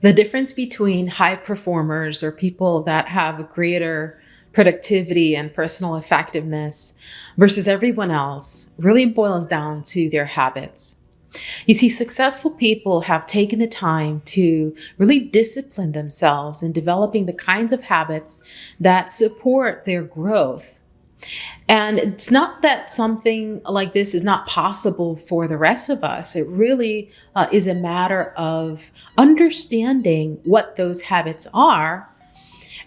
The difference between high performers or people that have greater productivity and personal effectiveness versus everyone else really boils down to their habits. You see, successful people have taken the time to really discipline themselves in developing the kinds of habits that support their growth. And it's not that something like this is not possible for the rest of us. It really is a matter of understanding what those habits are.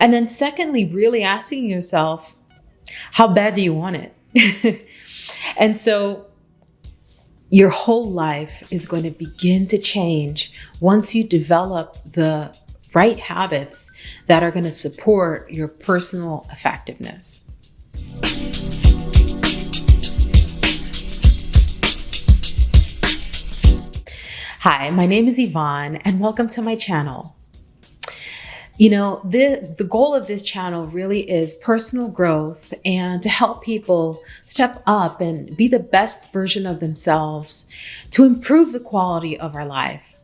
And then, secondly, really asking yourself, how bad do you want it? And so, your whole life is going to begin to change once you develop the right habits that are going to support your personal effectiveness. Hi, my name is Yvonne, and welcome to my channel. You know, the goal of this channel really is personal growth and to help people step up and be the best version of themselves to improve the quality of our life.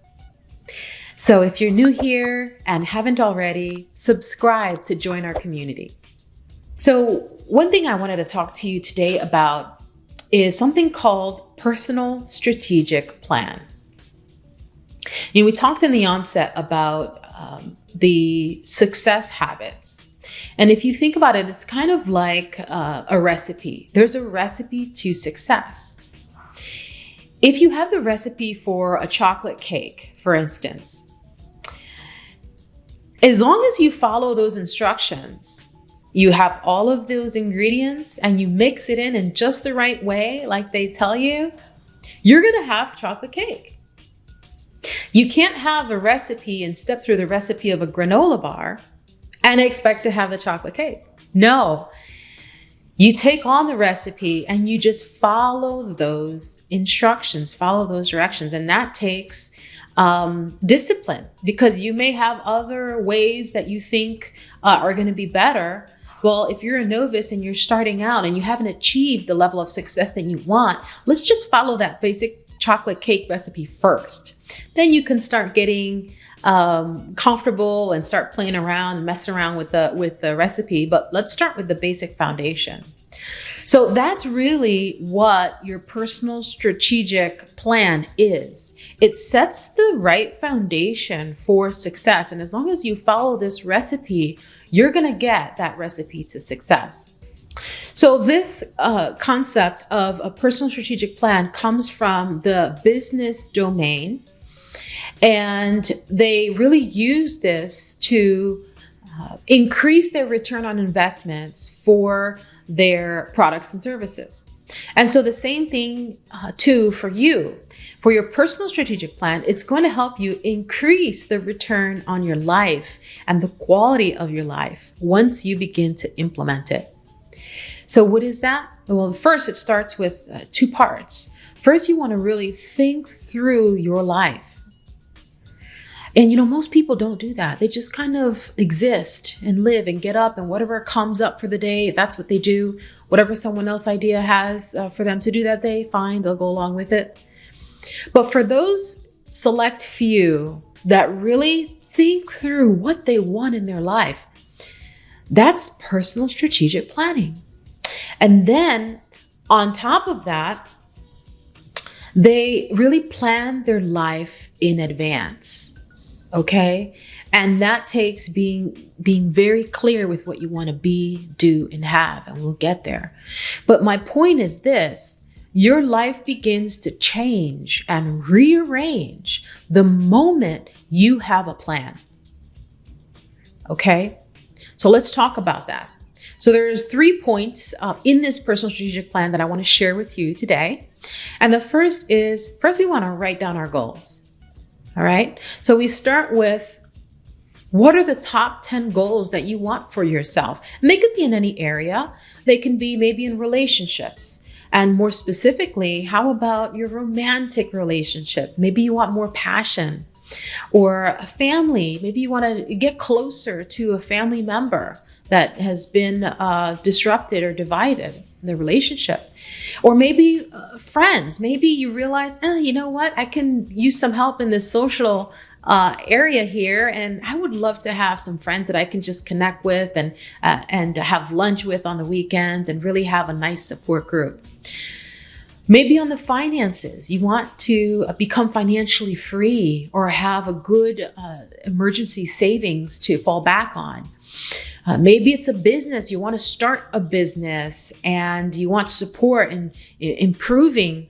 So if you're new here and haven't already, subscribe to join our community. So one thing I wanted to talk to you today about is something called personal strategic plan. You know, we talked in the onset about the success habits. And if you think about it, it's kind of like a recipe. There's a recipe to success. If you have the recipe for a chocolate cake, for instance, as long as you follow those instructions, you have all of those ingredients and you mix it in just the right way, like they tell you, you're going to have chocolate cake. You can't have a recipe and step through the recipe of a granola bar and expect to have the chocolate cake. No, you take on the recipe and you just follow those instructions, follow those directions. And that takes discipline, because you may have other ways that you think are going to be better. Well, if you're a novice and you're starting out and you haven't achieved the level of success that you want, let's just follow that basic chocolate cake recipe first. Then you can start getting comfortable and start playing around and messing around with the recipe. But let's start with the basic foundation. So that's really what your personal strategic plan is. It sets the right foundation for success. And as long as you follow this recipe, you're going to get that recipe to success. So this concept of a personal strategic plan comes from the business domain, and they really use this to increase their return on investments for their products and services. And so the same thing too for you. For your personal strategic plan, it's going to help you increase the return on your life and the quality of your life once you begin to implement it. So what is that? Well, first, it starts with two parts. First, you want to really think through your life. And, you know, most people don't do that. They just kind of exist and live and get up, and whatever comes up for the day, that's what they do. Whatever someone else's idea has for them to do that day, fine, they'll go along with it. But for those select few that really think through what they want in their life, that's personal strategic planning. And then on top of that, they really plan their life in advance. Okay. And that takes being very clear with what you want to be, do, and have, and we'll get there. But my point is this: your life begins to change and rearrange the moment you have a plan. Okay. So let's talk about that. So there's 3 points in this personal strategic plan that I want to share with you today. And the first we want to write down our goals. All right. So we start with, what are the top 10 goals that you want for yourself? And they could be in any area. They can be maybe in relationships. And more specifically, how about your romantic relationship? Maybe you want more passion. Or a family, maybe you want to get closer to a family member that has been disrupted or divided in the relationship. Or maybe friends, maybe you realize, you know what, I can use some help in this social area here, and I would love to have some friends that I can just connect with and have lunch with on the weekends and really have a nice support group. Maybe on the finances, you want to become financially free or have a good emergency savings to fall back on. Maybe it's a business. You want to start a business and you want support in improving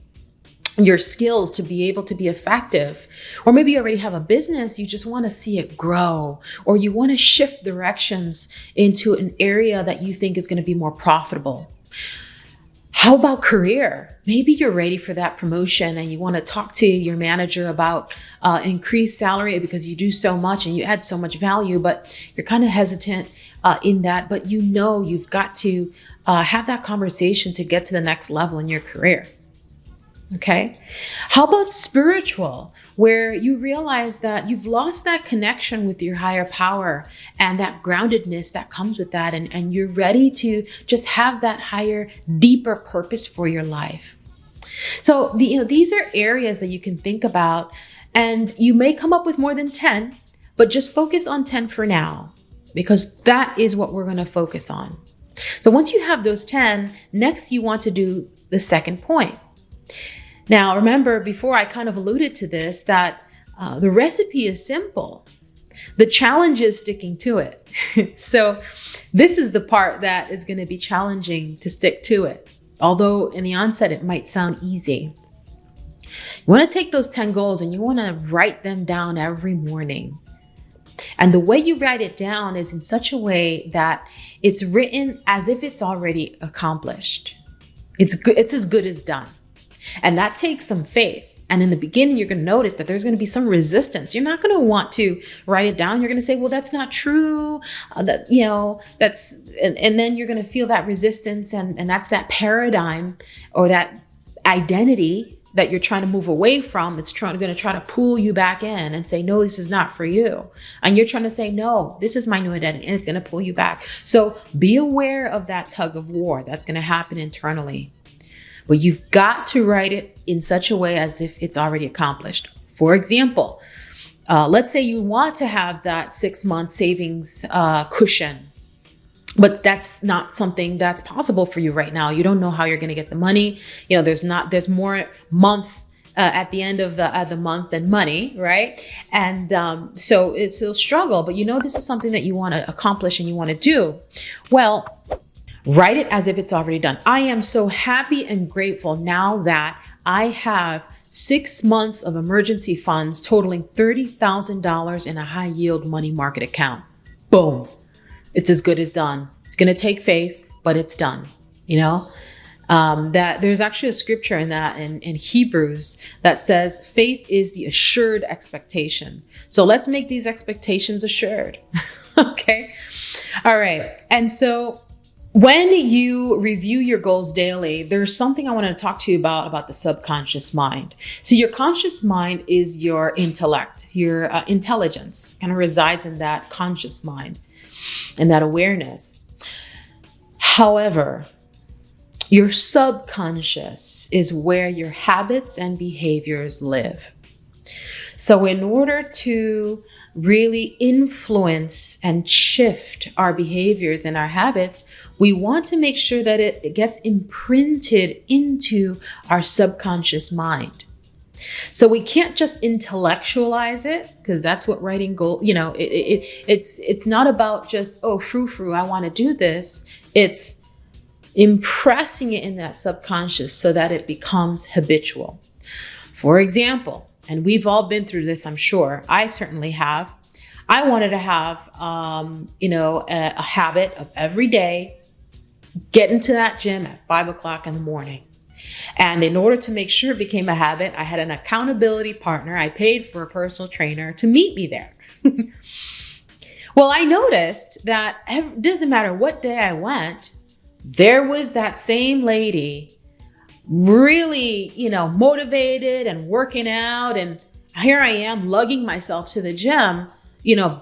your skills to be able to be effective. Or maybe you already have a business, you just want to see it grow, or you want to shift directions into an area that you think is going to be more profitable. How about career? Maybe you're ready for that promotion and you want to talk to your manager about increased salary because you do so much and you add so much value, but you're kind of hesitant in that, but you know you've got to have that conversation to get to the next level in your career. Okay. How about spiritual, where you realize that you've lost that connection with your higher power and that groundedness that comes with that. And you're ready to just have that higher, deeper purpose for your life. So, these are areas that you can think about, and you may come up with more than 10, but just focus on 10 for now, because that is what we're going to focus on. So once you have those 10, next you want to do the second point. Now, remember, before I kind of alluded to this, that the recipe is simple. The challenge is sticking to it. So this is the part that is going to be challenging to stick to it. Although in the onset, it might sound easy. You want to take those 10 goals and you want to write them down every morning. And the way you write it down is in such a way that it's written as if it's already accomplished. It's as good as done. And that takes some faith. And in the beginning, you're going to notice that there's going to be some resistance. You're not going to want to write it down. You're going to say, well, that's not true. And then you're going to feel that resistance. And that's that paradigm or that identity that you're trying to move away from. It's going to try to pull you back in and say, no, this is not for you. And you're trying to say, no, this is my new identity, and it's going to pull you back. So be aware of that tug of war that's going to happen internally. But you've got to write it in such a way as if it's already accomplished. For example, let's say you want to have that 6-month savings cushion, but that's not something that's possible for you right now. You don't know how you're going to get the money. There's more month at the end of the month than money, right? And so it's a struggle, but this is something that you want to accomplish and you want to do. Well, write it as if it's already done. I am so happy and grateful now that I have 6 months of emergency funds totaling $30,000 in a high yield money market account. Boom. It's as good as done. It's going to take faith, but it's done. That there's actually a scripture in Hebrews that says faith is the assured expectation. So let's make these expectations assured. Okay. All right. And so when you review your goals daily, there's something I want to talk to you about the subconscious mind. So your conscious mind is your intellect, your intelligence kind of resides in that conscious mind and that awareness. However, your subconscious is where your habits and behaviors live. So in order to really influence and shift our behaviors and our habits, we want to make sure that it gets imprinted into our subconscious mind. So we can't just intellectualize it, because that's what writing goal, it's not about just, frou-frou, I want to do this. It's impressing it in that subconscious so that it becomes habitual. For example, and we've all been through this, I'm sure. I certainly have. I wanted to have, a habit of every day getting to that gym at 5 o'clock in the morning. And in order to make sure it became a habit, I had an accountability partner. I paid for a personal trainer to meet me there. Well, I noticed that it doesn't matter what day I went, there was that same lady really, motivated and working out. And here I am lugging myself to the gym,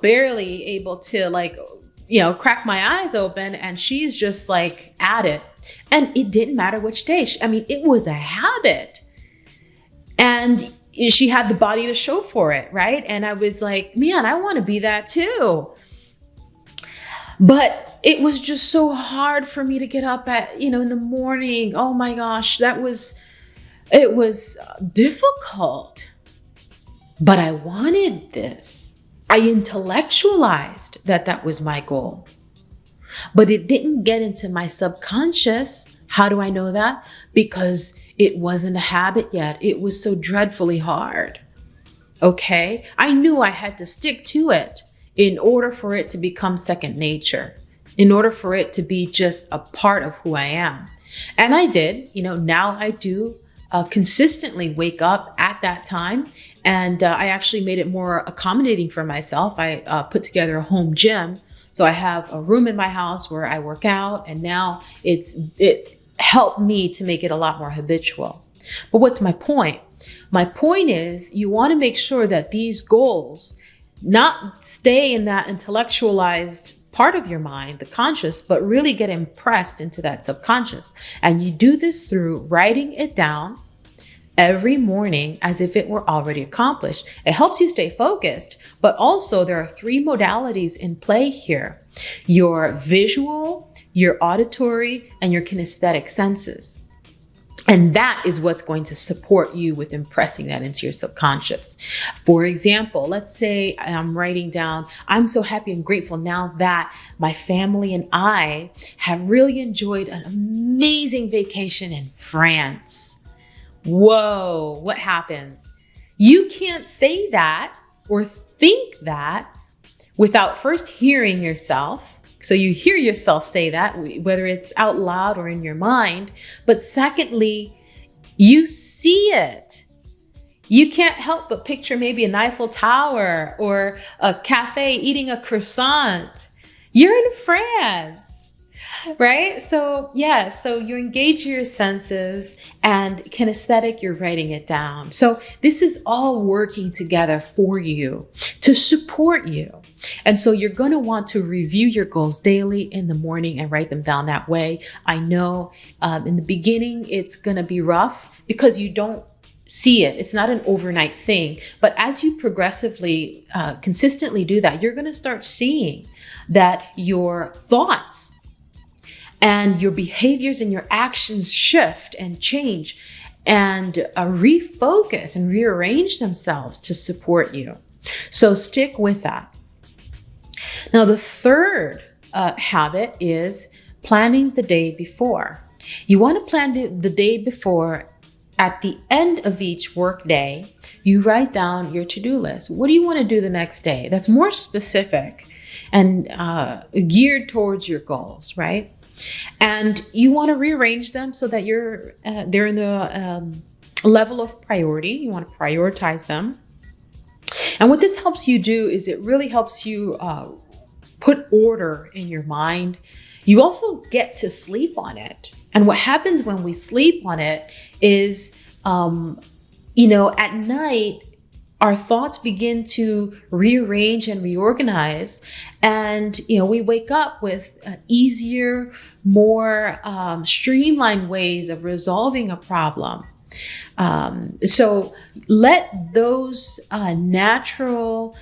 barely able to crack my eyes open. And she's just at it. And it didn't matter which day. It was a habit. And, she had the body to show for it, right? And I was like, man, I want to be that too. But it was just so hard for me to get up at, in the morning. Oh my gosh, it was difficult. But I wanted this. I intellectualized that was my goal. But it didn't get into my subconscious. How do I know that? Because it wasn't a habit yet. It was so dreadfully hard. Okay? I knew I had to stick to it in order for it to become second nature, in order for it to be just a part of who I am. And I did. Now I do consistently wake up at that time. And I actually made it more accommodating for myself. I put together a home gym. So I have a room in my house where I work out, and now it helped me to make it a lot more habitual. But what's my point? My point is you want to make sure that these goals not stay in that intellectualized part of your mind, the conscious, but really get impressed into that subconscious. And you do this through writing it down every morning as if it were already accomplished. It helps you stay focused, but also there are 3 modalities in play here: your visual, your auditory, and your kinesthetic senses. And that is what's going to support you with impressing that into your subconscious. For example, let's say I'm writing down, I'm so happy and grateful now that my family and I have really enjoyed an amazing vacation in France. Whoa, what happens? You can't say that or think that without first hearing yourself. So you hear yourself say that, whether it's out loud or in your mind. But secondly, you see it. You can't help but picture maybe an Eiffel Tower or a cafe eating a croissant. You're in France, right? So so you engage your senses, and kinesthetic, you're writing it down. So this is all working together for you to support you. And so you're going to want to review your goals daily in the morning and write them down that way. I know in the beginning, it's going to be rough because you don't see it. It's not an overnight thing. But as you progressively, consistently do that, you're going to start seeing that your thoughts and your behaviors and your actions shift and change and refocus and rearrange themselves to support you. So stick with that. Now, the third habit is planning the day before. You want to plan the day before. At the end of each work day, you write down your to-do list. What do you want to do the next day? That's more specific and geared towards your goals, right? And you want to rearrange them so that they're in the level of priority. You want to prioritize them. And what this helps you do is it really helps you put order in your mind. You also get to sleep on it. And what happens when we sleep on it is, at night, our thoughts begin to rearrange and reorganize. And, we wake up with easier, more streamlined ways of resolving a problem. So let those natural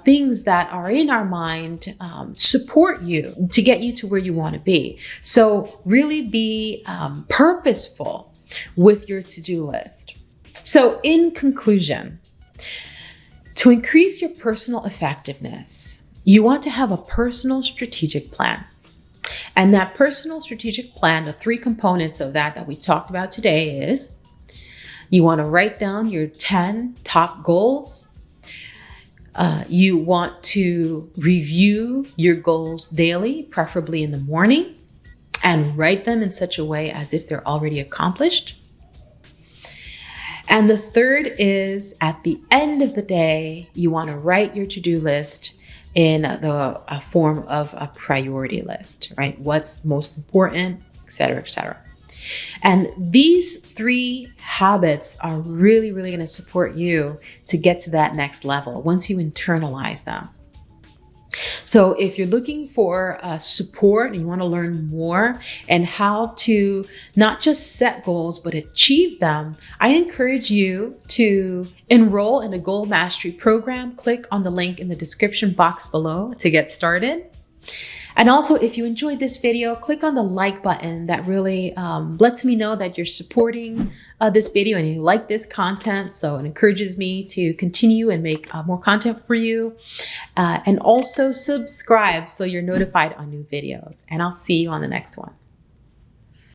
things that are in our mind support you to get you to where you want to be. So really be purposeful with your to-do list. So in conclusion, to increase your personal effectiveness, you want to have a personal strategic plan. And that personal strategic plan, the 3 components of that we talked about today is, you want to write down your 10 top goals. You want to review your goals daily, preferably in the morning, and write them in such a way as if they're already accomplished. And the third is, at the end of the day, you want to write your to-do list in the form of a priority list, right? What's most important, et cetera, et cetera. And these 3 habits are really, really going to support you to get to that next level once you internalize them. So if you're looking for support and you want to learn more and how to not just set goals, but achieve them, I encourage you to enroll in a goal mastery program. Click on the link in the description box below to get started. And also, if you enjoyed this video, click on the like button. That really lets me know that you're supporting this video and you like this content. So it encourages me to continue and make more content for you. And also subscribe so you're notified on new videos. And I'll see you on the next one.